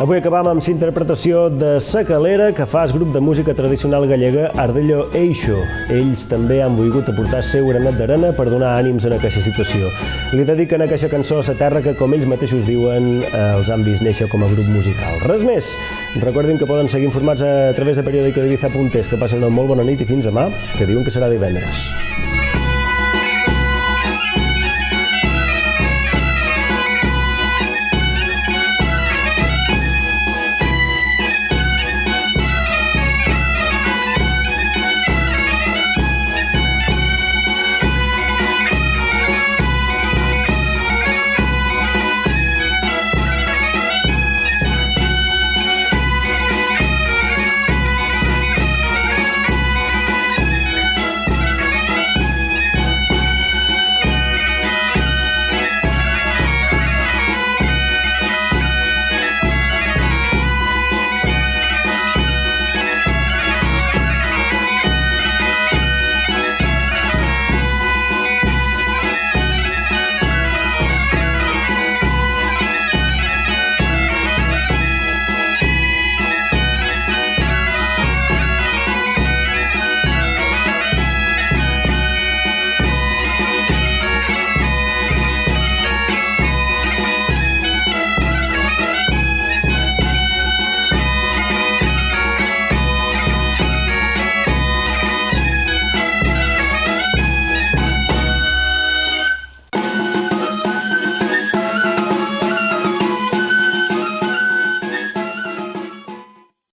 Avui acabam amb la interpretació de Sa Calera que fa el grup de música tradicional gallega Ardello Eixo. Ells també han volgut aportar el seu granet d'arena per donar ànims en aquesta situació. Li dediquen aquesta cançó a la terra que, com ells mateixos diuen, els han vist néixer com a grup musical. Res més! Recordin que poden seguir informats a través de periodicodiviza.es. Que passen una molt bona nit i fins demà, que diuen que serà divendres.